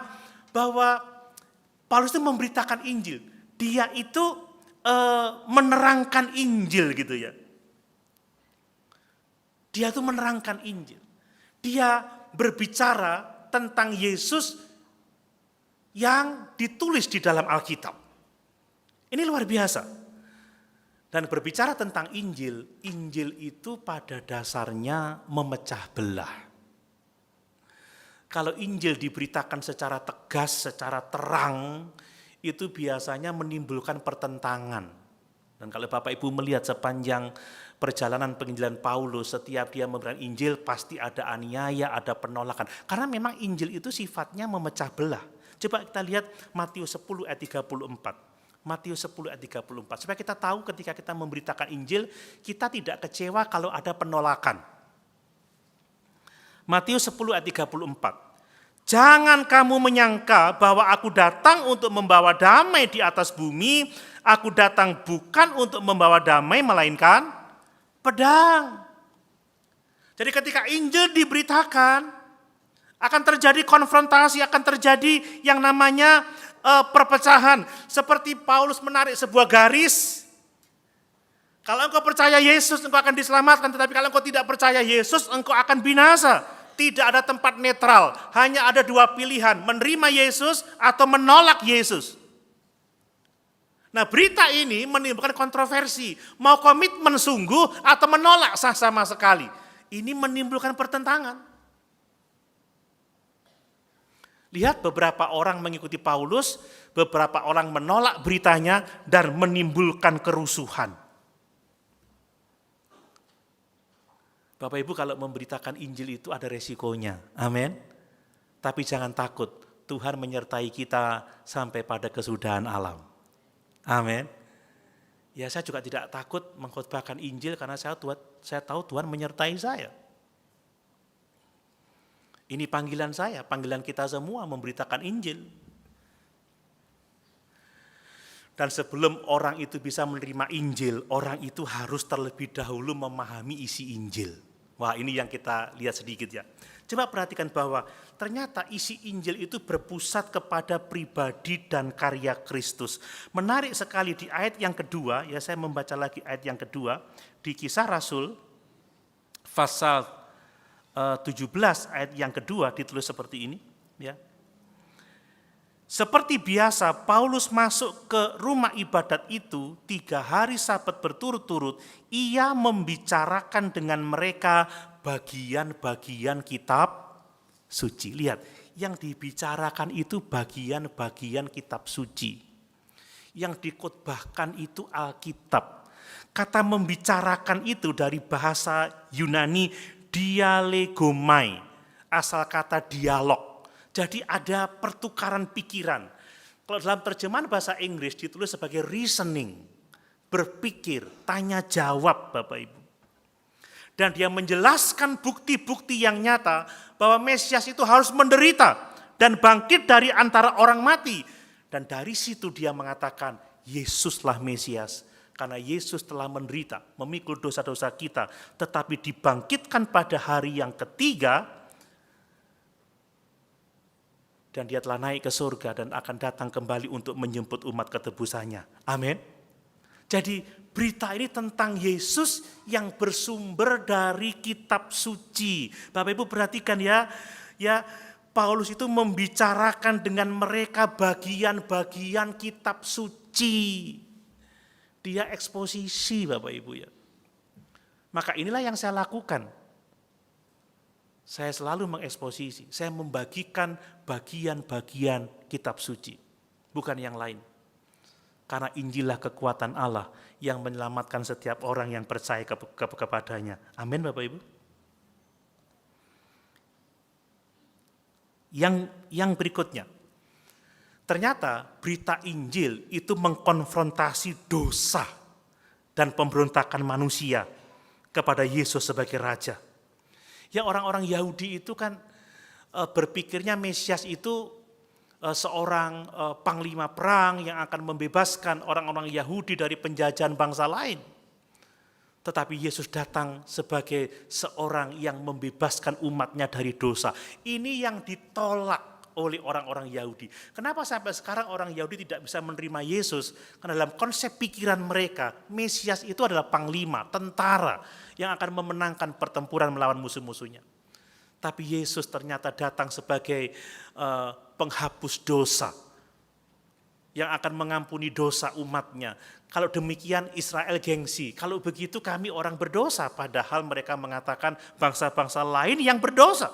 Paulus itu memberitakan Injil. Dia itu menerangkan Injil gitu ya. Dia itu menerangkan Injil. Dia berbicara tentang Yesus yang ditulis di dalam Alkitab. Ini luar biasa. Dan berbicara tentang Injil, Injil itu pada dasarnya memecah belah. Kalau Injil diberitakan secara tegas, secara terang, itu biasanya menimbulkan pertentangan. Dan kalau Bapak Ibu melihat sepanjang perjalanan penginjilan Paulus, setiap dia memberikan Injil pasti ada aniaya, ada penolakan. Karena memang Injil itu sifatnya memecah belah. Coba kita lihat Matius 10 ayat 34. Matius 10 ayat 34. Supaya kita tahu ketika kita memberitakan Injil, kita tidak kecewa kalau ada penolakan. Matius 10 ayat 34. Jangan kamu menyangka bahwa aku datang untuk membawa damai di atas bumi. Aku datang bukan untuk membawa damai, melainkan pedang. Jadi ketika Injil diberitakan, akan terjadi konfrontasi, akan terjadi yang namanya perpecahan. Seperti Paulus menarik sebuah garis. Kalau engkau percaya Yesus, engkau akan diselamatkan. Tetapi kalau engkau tidak percaya Yesus, engkau akan binasa. Tidak ada tempat netral, hanya ada dua pilihan, menerima Yesus atau menolak Yesus. Nah, berita ini menimbulkan kontroversi, mau komitmen sungguh atau menolak sah sama sekali. Ini menimbulkan pertentangan. Lihat beberapa orang mengikuti Paulus, beberapa orang menolak beritanya dan menimbulkan kerusuhan. Bapak Ibu kalau memberitakan Injil itu ada resikonya, amin. Tapi jangan takut, Tuhan menyertai kita sampai pada kesudahan alam, amin. Ya saya juga tidak takut mengkhotbahkan Injil karena saya tahu Tuhan menyertai saya. Ini panggilan saya, panggilan kita semua memberitakan Injil. Dan sebelum orang itu bisa menerima Injil, orang itu harus terlebih dahulu memahami isi Injil. Wah, ini yang kita lihat sedikit ya. Coba perhatikan bahwa ternyata isi Injil itu berpusat kepada pribadi dan karya Kristus. Menarik sekali di ayat yang kedua, ya saya membaca lagi ayat yang kedua, di Kisah Rasul pasal 17 ayat yang kedua ditulis seperti ini, ya. Seperti biasa, Paulus masuk ke rumah ibadat itu 3 hari Sabat berturut-turut. Ia membicarakan dengan mereka bagian-bagian kitab suci. Lihat, yang dibicarakan itu bagian-bagian kitab suci. Yang dikhotbahkan itu Alkitab. Kata membicarakan itu dari bahasa Yunani dialegomai, asal kata dialog. Jadi ada pertukaran pikiran. Kalau dalam terjemahan bahasa Inggris ditulis sebagai reasoning, berpikir, tanya jawab Bapak Ibu. Dan dia menjelaskan bukti-bukti yang nyata bahwa Mesias itu harus menderita dan bangkit dari antara orang mati. Dan dari situ dia mengatakan Yesuslah Mesias. Karena Yesus telah menderita, memikul dosa-dosa kita, tetapi dibangkitkan pada hari yang ketiga. Dan dia telah naik ke surga dan akan datang kembali untuk menjemput umat ketebusannya. Amin. Jadi berita ini tentang Yesus yang bersumber dari kitab suci. Bapak Ibu perhatikan ya Paulus itu membicarakan dengan mereka bagian-bagian kitab suci. Dia eksposisi Bapak Ibu ya. Maka inilah yang saya lakukan. Saya selalu mengeksposisi, saya membagikan bagian-bagian kitab suci, bukan yang lain. Karena Injillah kekuatan Allah yang menyelamatkan setiap orang yang percaya kepadanya. Amin Bapak Ibu. Yang berikutnya, ternyata berita Injil itu mengkonfrontasi dosa dan pemberontakan manusia kepada Yesus sebagai Raja. Ya, orang-orang Yahudi itu kan berpikirnya Mesias itu seorang panglima perang yang akan membebaskan orang-orang Yahudi dari penjajahan bangsa lain. Tetapi Yesus datang sebagai seorang yang membebaskan umatnya dari dosa. Ini yang ditolak oleh orang-orang Yahudi. Kenapa sampai sekarang orang Yahudi tidak bisa menerima Yesus? Karena dalam konsep pikiran mereka, Mesias itu adalah panglima, tentara yang akan memenangkan pertempuran melawan musuh-musuhnya. Tapi Yesus ternyata datang sebagai penghapus dosa, yang akan mengampuni dosa umatnya. Kalau demikian Israel gengsi, kalau begitu kami orang berdosa, padahal mereka mengatakan bangsa-bangsa lain yang berdosa.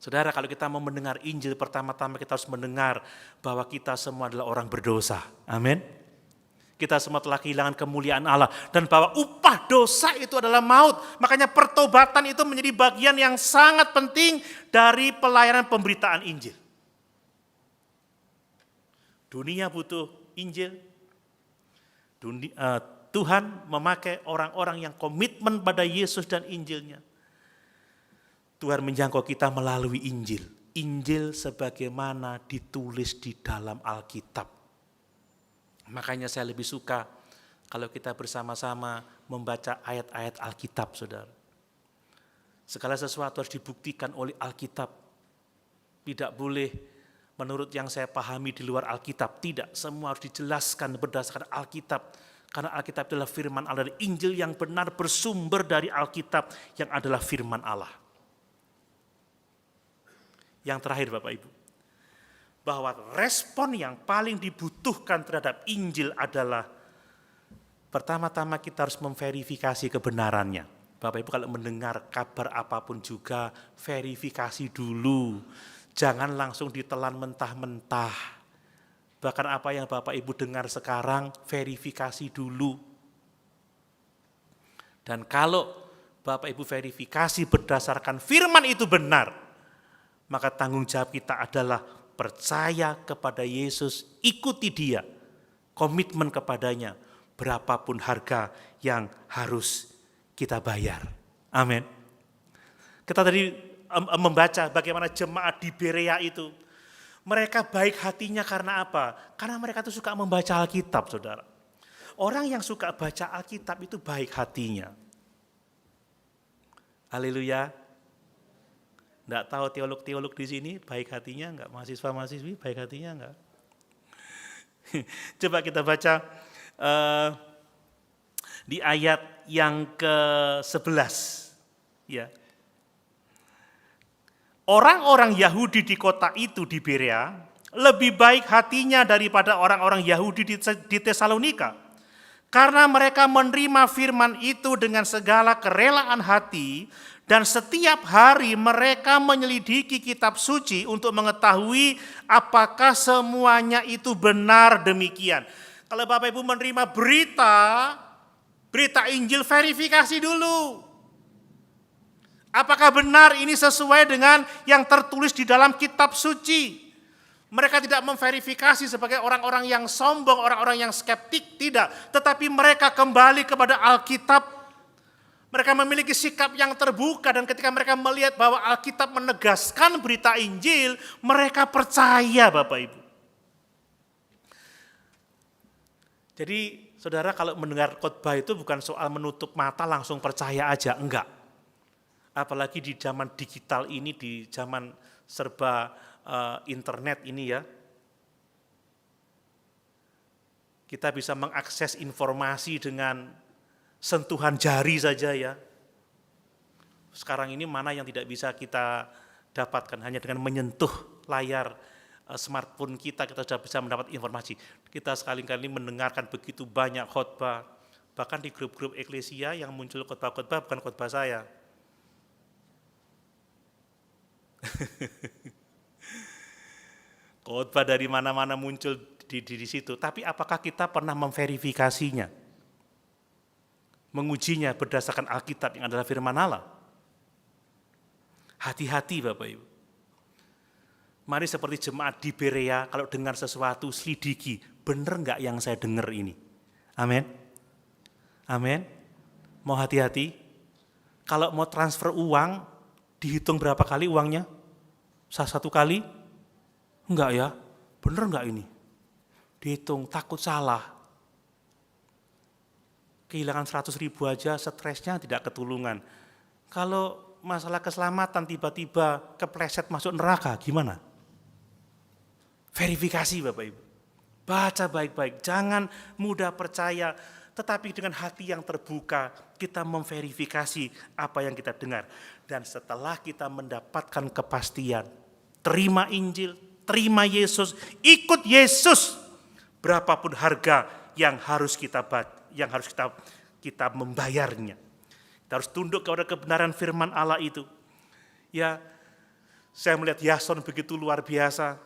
Saudara, kalau kita mau mendengar Injil, pertama-tama kita harus mendengar bahwa kita semua adalah orang berdosa. Amin. Kita semua telah kehilangan kemuliaan Allah, dan bahwa upah dosa itu adalah maut. Makanya pertobatan itu menjadi bagian yang sangat penting dari pelayanan pemberitaan Injil. Dunia butuh Injil. Tuhan memakai orang-orang yang komitmen pada Yesus dan Injilnya. Tuhan menjangkau kita melalui Injil. Injil sebagaimana ditulis di dalam Alkitab. Makanya saya lebih suka kalau kita bersama-sama membaca ayat-ayat Alkitab, saudara. Segala sesuatu harus dibuktikan oleh Alkitab. Tidak boleh menurut yang saya pahami di luar Alkitab. Tidak, semua harus dijelaskan berdasarkan Alkitab. Karena Alkitab adalah firman Allah. Injil yang benar bersumber dari Alkitab yang adalah firman Allah. Yang terakhir Bapak Ibu, bahwa respon yang paling dibutuhkan terhadap Injil adalah pertama-tama kita harus memverifikasi kebenarannya. Bapak Ibu kalau mendengar kabar apapun juga, verifikasi dulu. Jangan langsung ditelan mentah-mentah. Bahkan apa yang Bapak Ibu dengar sekarang, verifikasi dulu. Dan kalau Bapak Ibu verifikasi berdasarkan firman itu benar, maka tanggung jawab kita adalah percaya kepada Yesus, ikuti Dia, komitmen kepadanya, berapapun harga yang harus kita bayar. Amin. Kita tadi membaca bagaimana jemaat di Berea itu, mereka baik hatinya karena apa? Karena mereka itu suka membaca Alkitab, saudara. Orang yang suka baca Alkitab itu baik hatinya. Haleluya. Enggak tahu teolog-teolog di sini baik hatinya enggak? Mahasiswa-mahasiswi baik hatinya enggak? Coba kita baca di ayat yang ke-11. Ya. Orang-orang Yahudi di kota itu di Berea lebih baik hatinya daripada orang-orang Yahudi di Tesalonika. Karena mereka menerima firman itu dengan segala kerelaan hati, dan setiap hari mereka menyelidiki kitab suci untuk mengetahui apakah semuanya itu benar demikian. Kalau Bapak Ibu menerima berita Injil, verifikasi dulu. Apakah benar ini sesuai dengan yang tertulis di dalam kitab suci? Mereka tidak memverifikasi sebagai orang-orang yang sombong, orang-orang yang skeptik, tidak. Tetapi mereka kembali kepada Alkitab. Mereka memiliki sikap yang terbuka, dan ketika mereka melihat bahwa Alkitab menegaskan berita Injil, mereka percaya, Bapak Ibu. Jadi saudara, kalau mendengar khotbah itu bukan soal menutup mata langsung percaya aja, enggak. Apalagi di zaman digital ini, di zaman serba internet ini ya. Kita bisa mengakses informasi dengan sentuhan jari saja ya. Sekarang ini mana yang tidak bisa kita dapatkan, hanya dengan menyentuh layar smartphone kita sudah bisa mendapat informasi. Kita sekali-kali mendengarkan begitu banyak khotbah, bahkan di grup-grup eklesia yang muncul khotbah-khotbah bukan khotbah saya. Khotbah dari mana-mana muncul di situ, tapi apakah kita pernah memverifikasinya? Mengujinya berdasarkan Alkitab yang adalah firman Allah. Hati-hati Bapak Ibu. Mari seperti jemaat di Berea, kalau dengar sesuatu selidiki, benar enggak yang saya dengar ini? Amin. Amin. Mau hati-hati. Kalau mau transfer uang, dihitung berapa kali uangnya? Satu kali? Enggak ya, benar enggak ini? Dihitung, takut salah. Kehilangan 100.000 aja, stresnya tidak ketulungan. Kalau masalah keselamatan tiba-tiba kepleset masuk neraka, gimana? Verifikasi Bapak Ibu. Baca baik-baik, jangan mudah percaya, tetapi dengan hati yang terbuka kita memverifikasi apa yang kita dengar. Dan setelah kita mendapatkan kepastian, terima Injil, terima Yesus, ikut Yesus, berapapun harga yang harus kita membayarnya. Kita harus tunduk kepada kebenaran firman Allah itu. Ya, saya melihat Yason begitu luar biasa.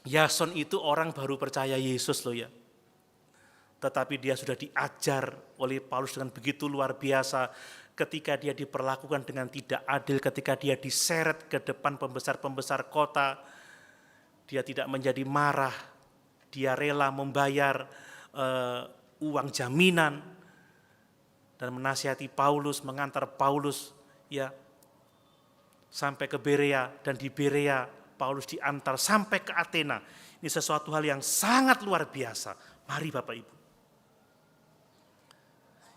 Yason itu orang baru percaya Yesus loh ya. Tetapi dia sudah diajar oleh Paulus dengan begitu luar biasa. Ketika dia diperlakukan dengan tidak adil, ketika dia diseret ke depan pembesar-pembesar kota, dia tidak menjadi marah, dia rela membayar uang jaminan dan menasihati Paulus, mengantar Paulus ya sampai ke Berea, dan di Berea Paulus diantar sampai ke Athena. Ini sesuatu hal yang sangat luar biasa. Mari Bapak Ibu.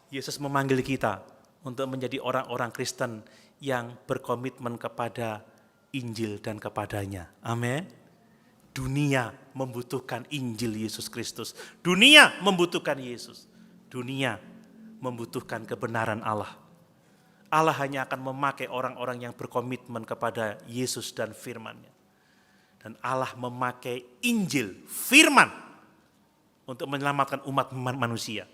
Yesus memanggil kita untuk menjadi orang-orang Kristen yang berkomitmen kepada Injil dan kepadanya. Amin. Dunia membutuhkan Injil Yesus Kristus. Dunia membutuhkan Yesus. Dunia membutuhkan kebenaran Allah. Allah hanya akan memakai orang-orang yang berkomitmen kepada Yesus dan firman-Nya. Dan Allah memakai Injil, firman, untuk menyelamatkan umat manusia.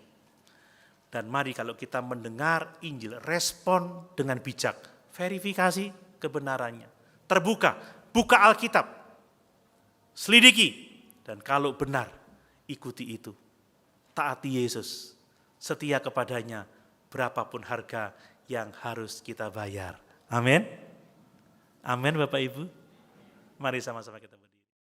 Dan mari kalau kita mendengar Injil, respon dengan bijak, verifikasi kebenarannya. Terbuka, buka Alkitab, selidiki, dan kalau benar, ikuti itu. Taati Yesus, setia kepadanya, berapapun harga yang harus kita bayar. Amin. Amin Bapak Ibu. Mari sama-sama kita berdoa.